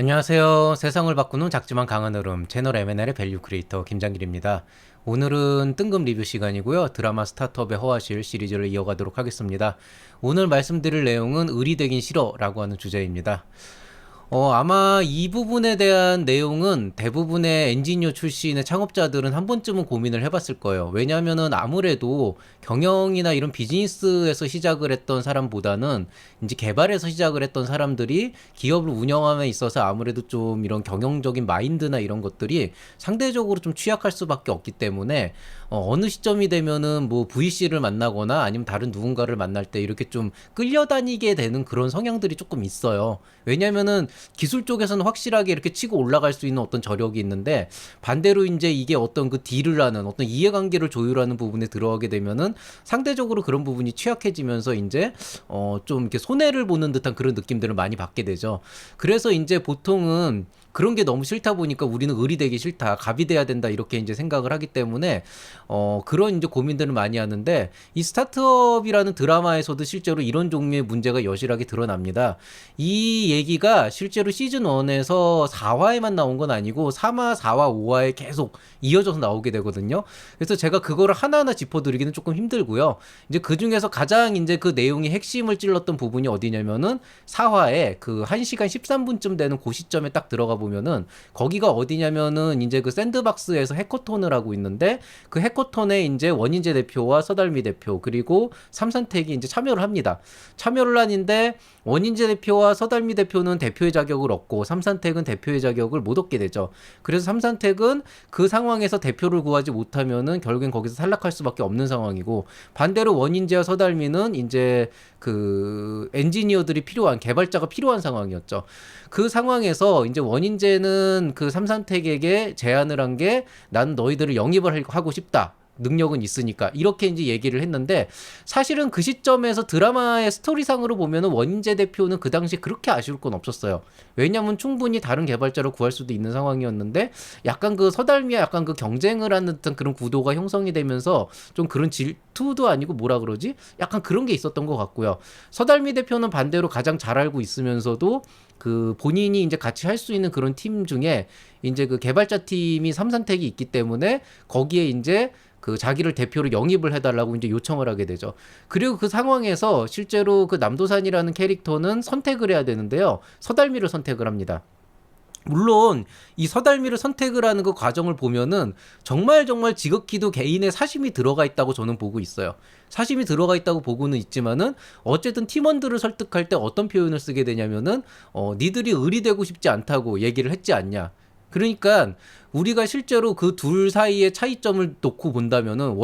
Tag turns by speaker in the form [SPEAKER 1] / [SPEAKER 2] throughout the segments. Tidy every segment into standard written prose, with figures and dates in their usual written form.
[SPEAKER 1] 안녕하세요. 세상을 바꾸는 작지만 강한 흐름 채널 M&L의 밸류 크리에이터 김장길입니다. 오늘은 뜬금 리뷰 시간이고요. 드라마 스타트업의 허와실 시리즈를 이어가도록 하겠습니다. 오늘 말씀드릴 내용은 의리되긴 싫어라고 하는 주제입니다. 아마 이 부분에 대한 내용은 대부분의 엔지니어 출신의 창업자들은 한 번쯤은 고민을 해봤을 거예요. 왜냐하면은 아무래도 경영이나 이런 비즈니스에서 시작을 했던 사람보다는 이제 개발에서 시작을 했던 사람들이 기업을 운영함에 있어서 아무래도 좀 이런 경영적인 마인드나 이런 것들이 상대적으로 좀 취약할 수밖에 없기 때문에 어느 시점이 되면은 뭐 VC를 만나거나 아니면 다른 누군가를 만날 때 이렇게 좀 끌려다니게 되는 그런 성향들이 조금 있어요. 왜냐면은 기술 쪽에서는 확실하게 이렇게 치고 올라갈 수 있는 어떤 저력이 있는데 반대로 이제 이게 어떤 그 딜을 하는 어떤 이해관계를 조율하는 부분에 들어가게 되면은 상대적으로 그런 부분이 취약해지면서 이제 좀 이렇게 손해를 보는 듯한 그런 느낌들을 많이 받게 되죠. 그래서 이제 보통은 그런 게 너무 싫다 보니까 우리는 을이 되기 싫다, 갑이 돼야 된다 이렇게 이제 생각을 하기 때문에 그런 이제 고민들을 많이 하는데 이 스타트업이라는 드라마에서도 실제로 이런 종류의 문제가 여실하게 드러납니다. 이 얘기가 실제로 시즌 1에서 4화에만 나온 건 아니고 3화, 4화, 5화에 계속 이어져서 나오게 되거든요. 그래서 제가 그거를 하나하나 짚어드리기는 조금 힘들고요. 이제 그 중에서 가장 이제 그 내용의 핵심을 찔렀던 부분이 어디냐면은 4화에 그 1시간 13분쯤 되는 그 시점에 딱 들어가 보면은 거기가 어디냐면은 이제 그 샌드박스에서 해커톤을 하고 있는데 그 해커톤에 이제 원인재 대표와 서달미 대표 그리고 삼산택이 이제 참여를 합니다. 참여를 하는데 원인재 대표와 서달미 대표는 대표의 자격을 얻고 삼산택은 대표의 자격을 못 얻게 되죠. 그래서 삼산택은 그 상황에서 대표를 구하지 못하면은 결국엔 거기서 탈락할 수밖에 없는 상황이고 반대로 원인재와 서달미는 이제 그 엔지니어들이 필요한 개발자가 필요한 상황이었죠. 그 상황에서 이제 원인재는 그 삼산택에게 제안을 한 게 나는 너희들을 영입을 하고 싶다. 능력은 있으니까 이렇게 이제 얘기를 했는데 사실은 그 시점에서 드라마의 스토리상으로 보면은 원인재 대표는 그 당시 그렇게 아쉬울 건 없었어요. 왜냐면 충분히 다른 개발자를 구할 수도 있는 상황이었는데 약간 그 서달미와 약간 그 경쟁을 하는 듯한 그런 구도가 형성이 되면서 좀 그런 질투도 아니고 뭐라 그러지? 약간 그런 게 있었던 것 같고요. 서달미 대표는 반대로 가장 잘 알고 있으면서도 그 본인이 이제 같이 할 수 있는 그런 팀 중에 이제 그 개발자 팀이 삼산택이 있기 때문에 거기에 이제 그 자기를 대표로 영입을 해달라고 이제 요청을 하게 되죠. 그리고 그 상황에서 실제로 그 남도산이라는 캐릭터는 선택을 해야 되는데요. 서달미를 선택을 합니다. 물론 이 서달미를 선택을 하는 그 과정을 보면은 정말 지극히도 개인의 사심이 들어가 있다고 저는 보고 있어요. 사심이 들어가 있다고 보고는 있지만은 어쨌든 팀원들을 설득할 때 어떤 표현을 쓰게 되냐면은 니들이 을이 되고 싶지 않다고 얘기를 했지 않냐. 그러니까 우리가 실제로 그 둘 사이의 차이점을 놓고 본다면은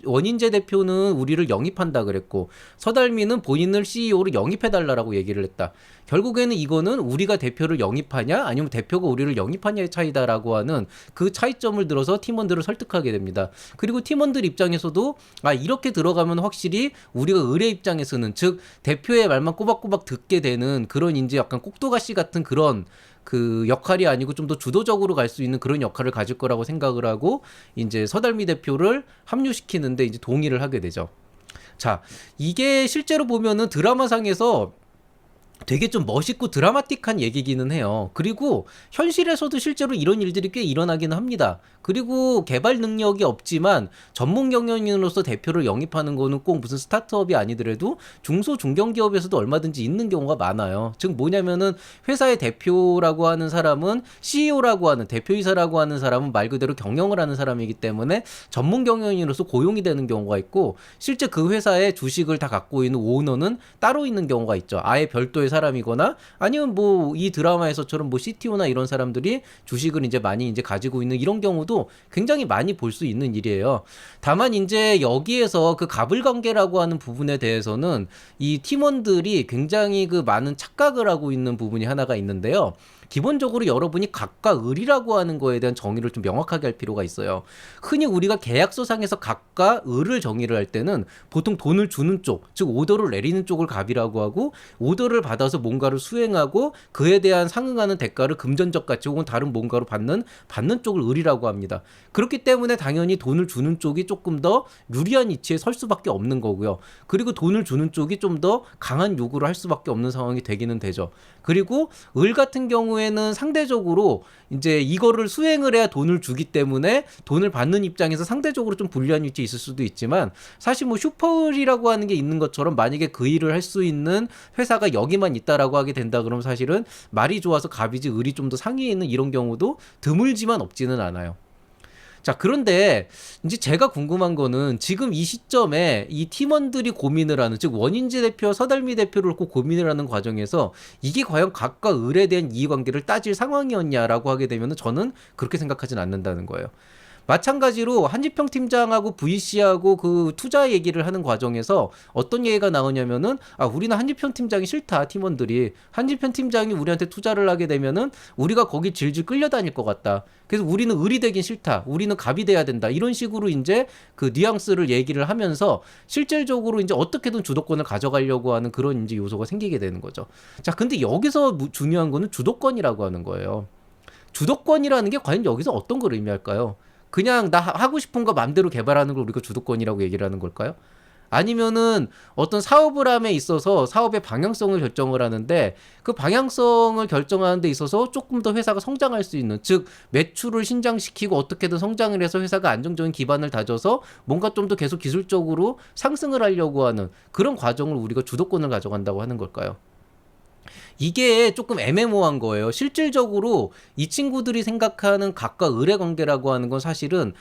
[SPEAKER 1] 원인재 대표는 우리를 영입한다 그랬고 서달미는 본인을 CEO로 영입해달라고 얘기를 했다. 결국에는 이거는 우리가 대표를 영입하냐 아니면 대표가 우리를 영입하냐의 차이다라고 하는 그 차이점을 들어서 팀원들을 설득하게 됩니다. 그리고 팀원들 입장에서도 이렇게 들어가면 확실히 우리가 의뢰 입장에서는 즉 대표의 말만 꼬박꼬박 듣게 되는 그런 이제 약간 꼭두가시 같은 그런 그 역할이 아니고 좀 더 주도적으로 갈 수 있는 그런 역할을 가질 거라고 생각을 하고 이제 서달미 대표를 합류시키는데 이제 동의를 하게 되죠. 자, 이게 실제로 보면은 드라마상에서 되게 좀 멋있고 드라마틱한 얘기기는 해요. 그리고 현실에서도 실제로 이런 일들이 꽤 일어나기는 합니다. 그리고 개발 능력이 없지만 전문 경영인으로서 대표를 영입하는 거는 꼭 무슨 스타트업이 아니더라도 중소 중견기업에서도 얼마든지 있는 경우가 많아요. 즉 뭐냐면은 회사의 대표라고 하는 사람은 CEO라고 하는 대표이사라고 하는 사람은 말 그대로 경영을 하는 사람이기 때문에 전문 경영인으로서 고용이 되는 경우가 있고 실제 그 회사의 주식을 다 갖고 있는 오너는 따로 있는 경우가 있죠. 아예 별도의 사람이거나 아니면 뭐 이 드라마에서처럼 뭐 CTO나 이런 사람들이 주식을 이제 많이 이제 가지고 있는 이런 경우도 굉장히 많이 볼 수 있는 일이에요. 다만 이제 여기에서 그 가불관계라고 하는 부분에 대해서는 이 팀원들이 굉장히 그 많은 착각을 하고 있는 부분이 하나가 있는데요. 기본적으로 여러분이 각과 을이라고 하는 거에 대한 정의를 좀 명확하게 할 필요가 있어요. 흔히 우리가 계약서상에서 각과 을을 정의를 할 때는 보통 돈을 주는 쪽, 즉 오더를 내리는 쪽을 갑이라고 하고 오더를 받아 받아서 뭔가를 수행하고 그에 대한 상응하는 대가를 금전적 가치 혹은 다른 뭔가로 받는 쪽을 을이라고 합니다. 그렇기 때문에 당연히 돈을 주는 쪽이 조금 더 유리한 위치에 설 수밖에 없는 거고요. 그리고 돈을 주는 쪽이 좀 더 강한 요구를 할 수밖에 없는 상황이 되기는 되죠. 그리고 을 같은 경우에는 상대적으로 이제 이거를 수행을 해야 돈을 주기 때문에 돈을 받는 입장에서 상대적으로 좀 불리한 위치에 있을 수도 있지만, 사실 뭐 슈퍼을이라고 하는 게 있는 것처럼 만약에 그 일을 할 수 있는 회사가 여기만 있다라고 하게 된다 그러면 사실은 말이 좋아서 갑이지 을이 좀 더 상위에 있는 이런 경우도 드물지만 없지는 않아요. 자, 그런데 이제 제가 궁금한 거는 지금 이 시점에 이 팀원들이 고민을 하는, 즉 원인지 대표, 서달미 대표를 놓고 고민을 하는 과정에서 이게 과연 각과 을에 대한 이해관계를 따질 상황이었냐라고 하게 되면 저는 그렇게 생각하진 않는다는 거예요. 마찬가지로 한지평 팀장하고 VC하고 그 투자 얘기를 하는 과정에서 어떤 얘기가 나오냐면은, 우리는 한지평 팀장이 싫다. 팀원들이 한지평 팀장이 우리한테 투자를 하게 되면은 우리가 거기 질질 끌려다닐 것 같다. 그래서 우리는 을이 되긴 싫다. 우리는 갑이 돼야 된다. 이런 식으로 이제 그 뉘앙스를 얘기를 하면서 실질적으로 이제 어떻게든 주도권을 가져가려고 하는 그런 이제 요소가 생기게 되는 거죠. 자, 근데 여기서 중요한 거는 주도권이라고 하는 거예요. 주도권이라는 게 과연 여기서 어떤 걸 의미할까요? 그냥 나 하고 싶은 거 맘대로 개발하는 걸 우리가 주도권이라고 얘기를 하는 걸까요? 아니면은 어떤 사업을 함에 있어서 사업의 방향성을 결정을 하는데 그 방향성을 결정하는 데 있어서 조금 더 회사가 성장할 수 있는, 즉 매출을 신장시키고 어떻게든 성장을 해서 회사가 안정적인 기반을 다져서 뭔가 좀 더 계속 기술적으로 상승을 하려고 하는 그런 과정을 우리가 주도권을 가져간다고 하는 걸까요? 이게 조금 애매모호한 거예요. 실질적으로 이 친구들이 생각하는 각과 을의 관계라고 하는 건 사실은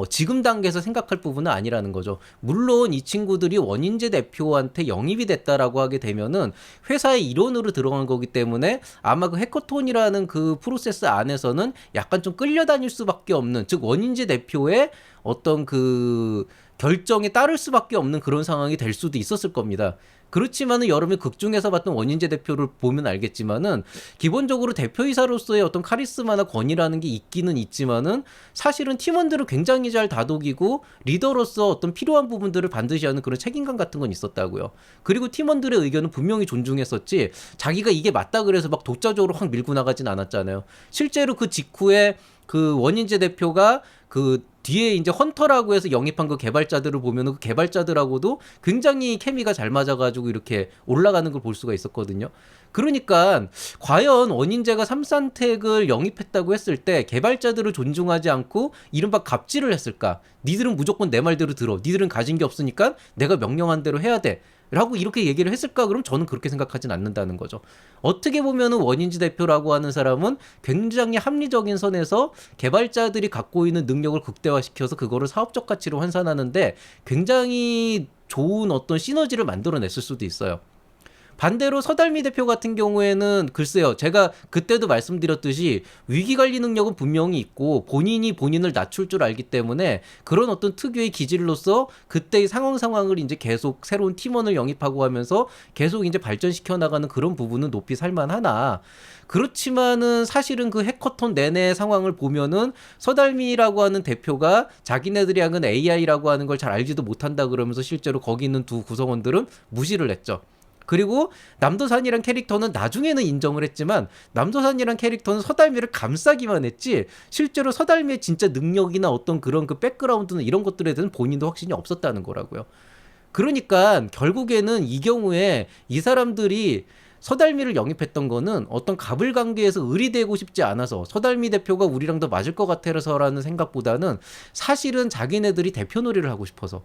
[SPEAKER 1] 지금 단계에서 생각할 부분은 아니라는 거죠. 물론 이 친구들이 원인재 대표한테 영입이 됐다라고 하게 되면은 회사의 일원으로 들어간 거기 때문에 아마 그 해커톤이라는 그 프로세스 안에서는 약간 좀 끌려다닐 수밖에 없는, 즉 원인재 대표의 어떤 그 결정에 따를 수밖에 없는 그런 상황이 될 수도 있었을 겁니다. 그렇지만은 여러분이 극중에서 봤던 원인재 대표를 보면 알겠지만은 기본적으로 대표이사로서의 어떤 카리스마나 권위라는 게 있기는 있지만은 사실은 팀원들을 굉장히 잘 다독이고 리더로서 어떤 필요한 부분들을 반드시 하는 그런 책임감 같은 건 있었다고요. 그리고 팀원들의 의견은 분명히 존중했었지 자기가 이게 맞다 그래서 막 독자적으로 확 밀고 나가진 않았잖아요. 실제로 그 직후에 그 원인재 대표가 그 뒤에 이제 헌터라고 해서 영입한 그 개발자들을 보면은 그 개발자들하고도 굉장히 케미가 잘 맞아가지고 이렇게 올라가는 걸 볼 수가 있었거든요. 그러니까 과연 원인재가 삼산텍을 영입했다고 했을 때 개발자들을 존중하지 않고 이른바 갑질을 했을까? 니들은 무조건 내 말대로 들어. 니들은 가진 게 없으니까 내가 명령한 대로 해야 돼. 라고 이렇게 얘기를 했을까? 그럼 저는 그렇게 생각하진 않는다는 거죠. 어떻게 보면은 원인지 대표라고 하는 사람은 굉장히 합리적인 선에서 개발자들이 갖고 있는 능력을 극대화시켜서 그거를 사업적 가치로 환산하는데 굉장히 좋은 어떤 시너지를 만들어냈을 수도 있어요. 반대로 서달미 대표 같은 경우에는 글쎄요, 제가 그때도 말씀드렸듯이 위기관리 능력은 분명히 있고 본인이 본인을 낮출 줄 알기 때문에 그런 어떤 특유의 기질로서 그때의 상황을 이제 계속 새로운 팀원을 영입하고 하면서 계속 이제 발전시켜 나가는 그런 부분은 높이 살만하나, 그렇지만은 사실은 그 해커톤 내내 상황을 보면은 서달미라고 하는 대표가 자기네들이 하는 AI라고 하는 걸 잘 알지도 못한다 그러면서 실제로 거기 있는 두 구성원들은 무시를 했죠. 그리고 남도산이란 캐릭터는 나중에는 인정을 했지만 남도산이란 캐릭터는 서달미를 감싸기만 했지 실제로 서달미의 진짜 능력이나 어떤 그런 그 백그라운드나 이런 것들에 대해서는 본인도 확신이 없었다는 거라고요. 그러니까 결국에는 이 경우에 이 사람들이 서달미를 영입했던 거는 어떤 갑을 관계에서 을이 되고 싶지 않아서 서달미 대표가 우리랑 더 맞을 것 같아서라는 생각보다는 사실은 자기네들이 대표 놀이를 하고 싶어서,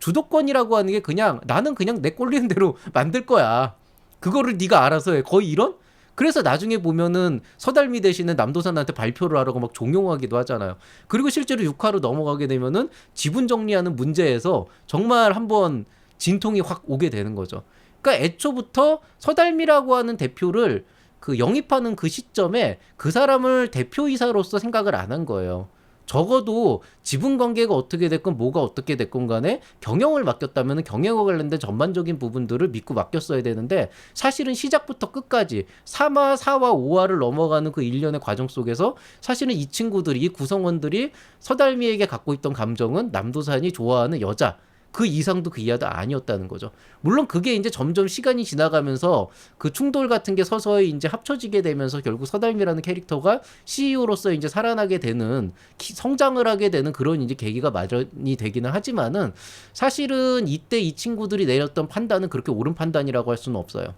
[SPEAKER 1] 주도권이라고 하는 게 그냥 나는 그냥 내 꼴리는 대로 만들 거야. 그거를 네가 알아서 해. 거의 이런? 그래서 나중에 보면은 서달미 대신에 남도산한테 발표를 하라고 막 종용하기도 하잖아요. 그리고 실제로 6화로 넘어가게 되면은 지분 정리하는 문제에서 정말 한번 진통이 확 오게 되는 거죠. 그러니까 애초부터 서달미라고 하는 대표를 그 영입하는 그 시점에 그 사람을 대표이사로서 생각을 안 한 거예요. 적어도 지분 관계가 어떻게 됐건 뭐가 어떻게 됐건 간에 경영을 맡겼다면 경영과 관련된 전반적인 부분들을 믿고 맡겼어야 되는데 사실은 시작부터 끝까지 3화, 4화, 5화를 넘어가는 그 일련의 과정 속에서 사실은 이 친구들이, 이 구성원들이 서달미에게 갖고 있던 감정은 남도산이 좋아하는 여자, 그 이상도 그 이하도 아니었다는 거죠. 물론 그게 이제 점점 시간이 지나가면서 그 충돌 같은 게 서서히 이제 합쳐지게 되면서 결국 서달미라는 캐릭터가 CEO로서 이제 살아나게 되는 성장을 하게 되는 그런 이제 계기가 마련이 되기는 하지만은 사실은 이때 이 친구들이 내렸던 판단은 그렇게 옳은 판단이라고 할 수는 없어요.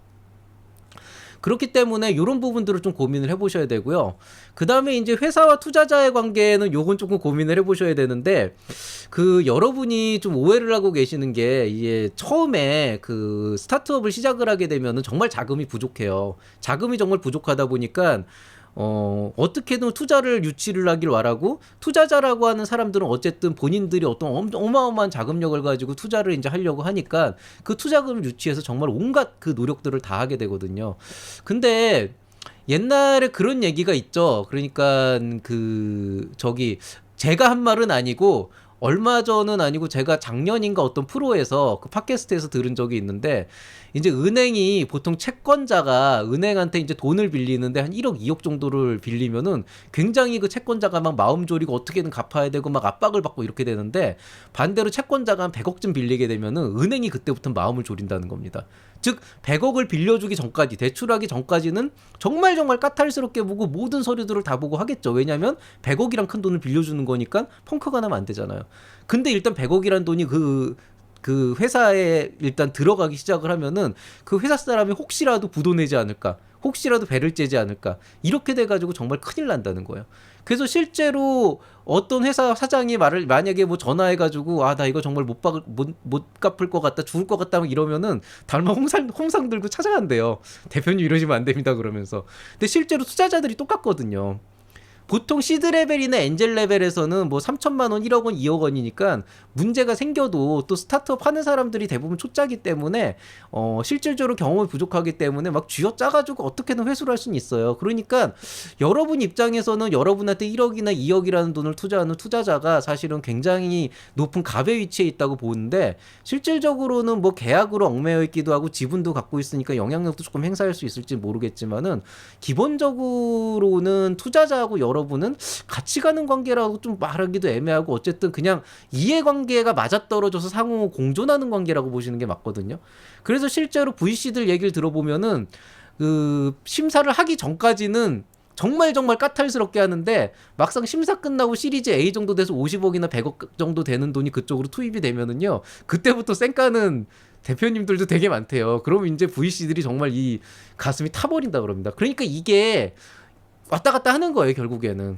[SPEAKER 1] 그렇기 때문에 이런 부분들을 좀 고민을 해보셔야 되고요. 그 다음에 이제 회사와 투자자의 관계는 요건 조금 고민을 해보셔야 되는데, 그 여러분이 좀 오해를 하고 계시는 게, 이게 처음에 그 스타트업을 시작을 하게 되면은 정말 자금이 부족해요. 자금이 정말 부족하다 보니까 어떻게든 투자를 유치를 하길 바라고, 투자자라고 하는 사람들은 어쨌든 본인들이 어떤 어마어마한 자금력을 가지고 투자를 이제 하려고 하니까 그 투자금을 유치해서 정말 온갖 그 노력들을 다 하게 되거든요. 근데 옛날에 그런 얘기가 있죠. 그러니까 제가 한 말은 아니고, 얼마 전은 아니고 제가 작년인가 어떤 프로에서 그 팟캐스트에서 들은 적이 있는데, 이제 은행이 보통 채권자가 은행한테 이제 돈을 빌리는데 한 1억, 2억 정도를 빌리면은 굉장히 그 채권자가 막 마음 졸이고 어떻게든 갚아야 되고 막 압박을 받고 이렇게 되는데, 반대로 채권자가 한 100억쯤 빌리게 되면은 은행이 그때부터 마음을 졸인다는 겁니다. 즉 100억을 빌려주기 전까지, 대출하기 전까지는 정말 정말 까탈스럽게 보고 모든 서류들을 다 보고 하겠죠. 왜냐하면 100억이란 큰 돈을 빌려주는 거니까 펑크가 나면 안 되잖아요. 근데 일단 100억이란 돈이 그 회사에 일단 들어가기 시작을 하면은 그 회사 사람이 혹시라도 부도 내지 않을까, 혹시라도 배를 째지 않을까, 이렇게 돼가지고 정말 큰일 난다는 거예요. 그래서 실제로 어떤 회사 사장이 만약에 뭐 전화해가지고 나 이거 정말 못 갚을 것 같다, 죽을 것 같다 이러면은 달마 홍상 들고 찾아간대요. 대표님 이러시면 안 됩니다 그러면서. 근데 실제로 투자자들이 똑같거든요. 보통 시드 레벨이나 엔젤 레벨에서는 뭐 3천만 원, 1억 원, 2억 원이니까 문제가 생겨도 또 스타트업 하는 사람들이 대부분 초짜기 때문에 실질적으로 경험이 부족하기 때문에 막 쥐어짜가지고 어떻게든 회수를 할 수는 있어요. 그러니까 여러분 입장에서는 여러분한테 1억이나 2억이라는 돈을 투자하는 투자자가 사실은 굉장히 높은 갑의 위치에 있다고 보는데, 실질적으로는 뭐 계약으로 얽매여 있기도 하고 지분도 갖고 있으니까 영향력도 조금 행사할 수 있을지 모르겠지만은, 기본적으로는 투자자하고 여러분은 같이 가는 관계라고 좀 말하기도 애매하고, 어쨌든 그냥 이해관계가 맞아떨어져서 상호 공존하는 관계라고 보시는 게 맞거든요. 그래서 실제로 VC들 얘기를 들어보면은 그 심사를 하기 전까지는 정말 정말 까탈스럽게 하는데, 막상 심사 끝나고 시리즈 A 정도 돼서 50억이나 100억 정도 되는 돈이 그쪽으로 투입이 되면은요, 그때부터 쌩까는 대표님들도 되게 많대요. 그럼 이제 VC들이 정말 이 가슴이 타버린다 그럽니다. 그러니까 이게 왔다 갔다 하는 거예요 결국에는.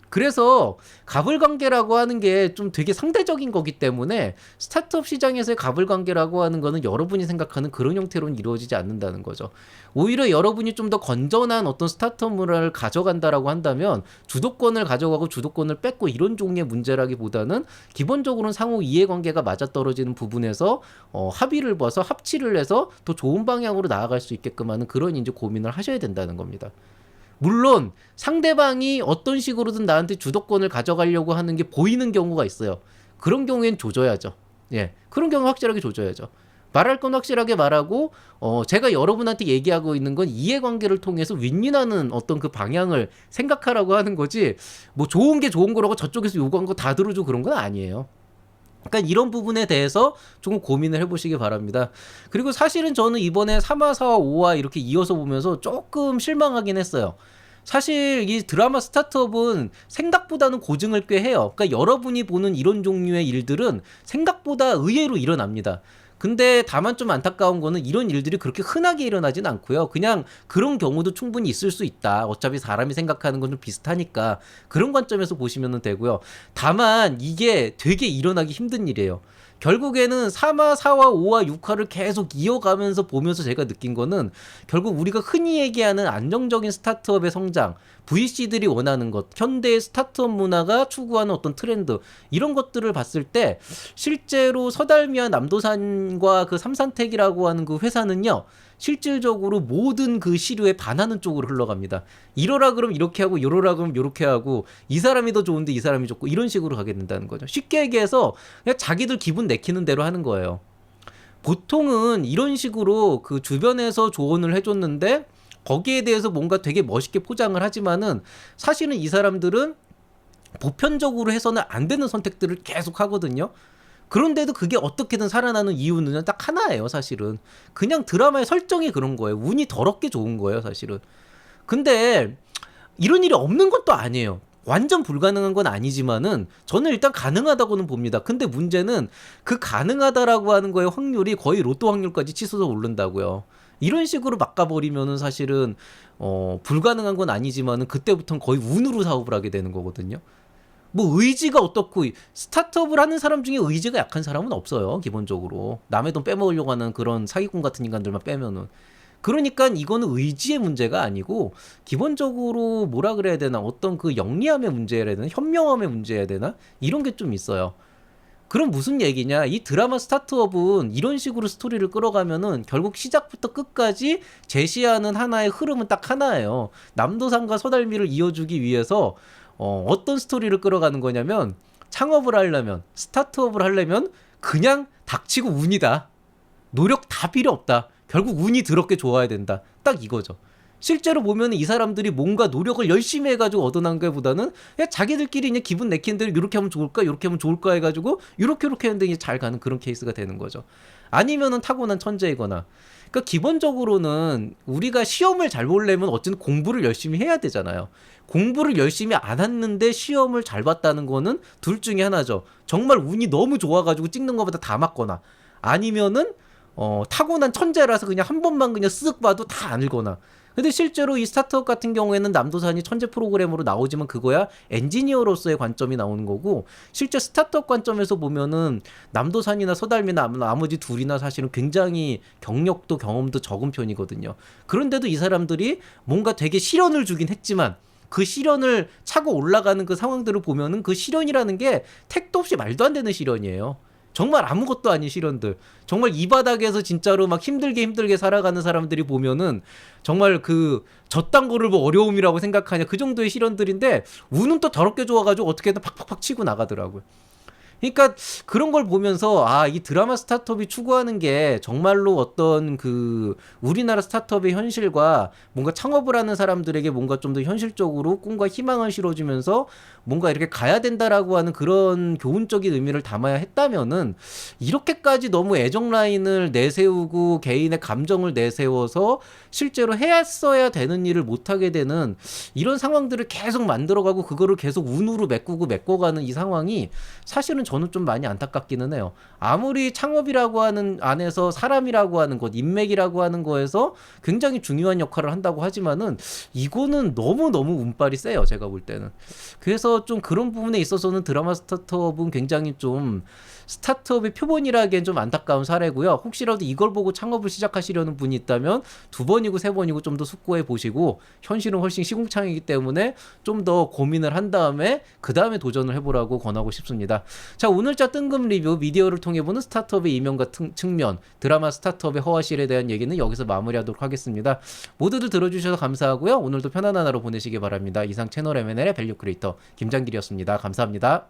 [SPEAKER 1] 그래서 갑을관계라고 하는 게 좀 되게 상대적인 거기 때문에, 스타트업 시장에서의 갑을관계라고 하는 거는 여러분이 생각하는 그런 형태로는 이루어지지 않는다는 거죠. 오히려 여러분이 좀 더 건전한 어떤 스타트업 문화를 가져간다라고 한다면 주도권을 가져가고 주도권을 뺏고 이런 종류의 문제라기보다는, 기본적으로는 상호 이해관계가 맞아떨어지는 부분에서 합의를 봐서 합치를 해서 더 좋은 방향으로 나아갈 수 있게끔 하는 그런 이제 고민을 하셔야 된다는 겁니다. 물론 상대방이 어떤 식으로든 나한테 주도권을 가져가려고 하는 게 보이는 경우가 있어요. 그런 경우엔 조져야죠. 예, 그런 경우 확실하게 조져야죠. 말할 건 확실하게 말하고, 제가 여러분한테 얘기하고 있는 건 이해관계를 통해서 윈윈하는 어떤 그 방향을 생각하라고 하는 거지, 뭐 좋은 게 좋은 거라고 저쪽에서 요구한 거 다 들어주고 그런 건 아니에요. 그러니까 이런 부분에 대해서 조금 고민을 해보시기 바랍니다. 그리고 사실은 저는 이번에 3화, 4화, 5화 이렇게 이어서 보면서 조금 실망하긴 했어요. 사실 이 드라마 스타트업은 생각보다는 고증을 꽤 해요. 그러니까 여러분이 보는 이런 종류의 일들은 생각보다 의외로 일어납니다. 근데 다만 좀 안타까운 거는 이런 일들이 그렇게 흔하게 일어나진 않고요. 그냥 그런 경우도 충분히 있을 수 있다. 어차피 사람이 생각하는 건 좀 비슷하니까 그런 관점에서 보시면 되고요. 다만 이게 되게 일어나기 힘든 일이에요. 결국에는 3화, 4화, 5화, 6화를 계속 이어가면서 보면서 제가 느낀 거는, 결국 우리가 흔히 얘기하는 안정적인 스타트업의 성장, VC들이 원하는 것, 현대의 스타트업 문화가 추구하는 어떤 트렌드, 이런 것들을 봤을 때 실제로 서달미와 남도산과 그 삼산텍이라고 하는 그 회사는요, 실질적으로 모든 그 시류에 반하는 쪽으로 흘러갑니다. 이러라 그럼 이렇게 하고, 이러라 그럼 이렇게 하고, 이 사람이 더 좋은데 이 사람이 좋고, 이런 식으로 가게 된다는 거죠. 쉽게 얘기해서 그냥 자기들 기분 내키는 대로 하는 거예요. 보통은 이런 식으로 그 주변에서 조언을 해줬는데 거기에 대해서 뭔가 되게 멋있게 포장을 하지만은, 사실은 이 사람들은 보편적으로 해서는 안 되는 선택들을 계속 하거든요. 그런데도 그게 어떻게든 살아나는 이유는 딱 하나예요, 사실은. 그냥 드라마의 설정이 그런 거예요. 운이 더럽게 좋은 거예요, 사실은. 근데 이런 일이 없는 것도 아니에요. 완전 불가능한 건 아니지만은 저는 일단 가능하다고는 봅니다. 근데 문제는 그 가능하다라고 하는 거의 확률이 거의 로또 확률까지 치솟아 오른다고요. 이런 식으로 바꿔버리면은 사실은 불가능한 건 아니지만은 그때부터는 거의 운으로 사업을 하게 되는 거거든요. 뭐 의지가 어떻고 스타트업을 하는 사람 중에 의지가 약한 사람은 없어요. 기본적으로 남의 돈 빼먹으려고 하는 그런 사기꾼 같은 인간들만 빼면은. 그러니까 이거는 의지의 문제가 아니고 기본적으로 뭐라 그래야 되나, 어떤 그 영리함의 문제라 해야 되나, 현명함의 문제야 되나, 이런 게 좀 있어요. 그럼 무슨 얘기냐, 이 드라마 스타트업은 이런 식으로 스토리를 끌어가면은 결국 시작부터 끝까지 제시하는 하나의 흐름은 딱 하나예요. 남도산과 서달미를 이어주기 위해서 어떤 스토리를 끌어가는 거냐면, 창업을 하려면, 스타트업을 하려면 그냥 닥치고 운이다, 노력 다 필요 없다, 결국 운이 더럽게 좋아야 된다, 딱 이거죠. 실제로 보면 이 사람들이 뭔가 노력을 열심히 해가지고 얻어난 것보다는 그냥 자기들끼리 그냥 기분 내키는 대로 이렇게 하면 좋을까, 이렇게 하면 좋을까 해가지고 이렇게 했는데 이제 잘 가는 그런 케이스가 되는 거죠. 아니면은 타고난 천재이거나. 그러니까 기본적으로는 우리가 시험을 잘 보려면 어쨌든 공부를 열심히 해야 되잖아요. 공부를 열심히 안 했는데 시험을 잘 봤다는 거는 둘 중에 하나죠. 정말 운이 너무 좋아가지고 찍는 것보다 다 맞거나, 아니면은 타고난 천재라서 그냥 한 번만 그냥 쓱 봐도 다 안 읽거나. 근데 실제로 이 스타트업 같은 경우에는 남도산이 천재 프로그램으로 나오지만 그거야 엔지니어로서의 관점이 나오는 거고, 실제 스타트업 관점에서 보면은 남도산이나 서달미나 나머지 둘이나 사실은 굉장히 경력도 경험도 적은 편이거든요. 그런데도 이 사람들이 뭔가 되게 실현을 주긴 했지만 그 실현을 차고 올라가는 그 상황들을 보면은 그 실현이라는 게 택도 없이 말도 안 되는 실현이에요. 정말 아무것도 아닌 실현들. 정말 이 바닥에서 진짜로 막 힘들게 살아가는 사람들이 보면은 정말 그 저딴 거를 뭐 어려움이라고 생각하냐, 그 정도의 실현들인데 운은 또 더럽게 좋아가지고 어떻게든 팍팍팍 치고 나가더라고요. 그러니까 그런 걸 보면서 이 드라마 스타트업이 추구하는 게 정말로 어떤 그 우리나라 스타트업의 현실과 뭔가 창업을 하는 사람들에게 뭔가 좀 더 현실적으로 꿈과 희망을 실어주면서 뭔가 이렇게 가야 된다라고 하는 그런 교훈적인 의미를 담아야 했다면은, 이렇게까지 너무 애정 라인을 내세우고 개인의 감정을 내세워서 실제로 했어야 되는 일을 못하게 되는 이런 상황들을 계속 만들어가고 그거를 계속 운으로 메꿔가는 이 상황이 사실은 저는 좀 많이 안타깝기는 해요. 아무리 창업이라고 하는 안에서 사람이라고 하는 것, 인맥이라고 하는 거에서 굉장히 중요한 역할을 한다고 하지만은 이거는 너무 운빨이 세요, 제가 볼 때는. 그래서 좀 그런 부분에 있어서는 드라마 스타트업은 굉장히 좀 스타트업의 표본이라기엔 좀 안타까운 사례고요. 혹시라도 이걸 보고 창업을 시작하시려는 분이 있다면 2번이고 3번이고 좀 더 숙고해 보시고, 현실은 훨씬 시궁창이기 때문에 좀 더 고민을 한 다음에 그 다음에 도전을 해보라고 권하고 싶습니다. 자, 오늘자 뜬금 리뷰, 미디어를 통해 보는 스타트업의 이면과 측면, 드라마 스타트업의 허와실에 대한 얘기는 여기서 마무리하도록 하겠습니다. 모두들 들어주셔서 감사하고요. 오늘도 편안한 하루 보내시기 바랍니다. 이상 채널 M&L의 밸류 크리에이터 김장길이었습니다. 감사합니다.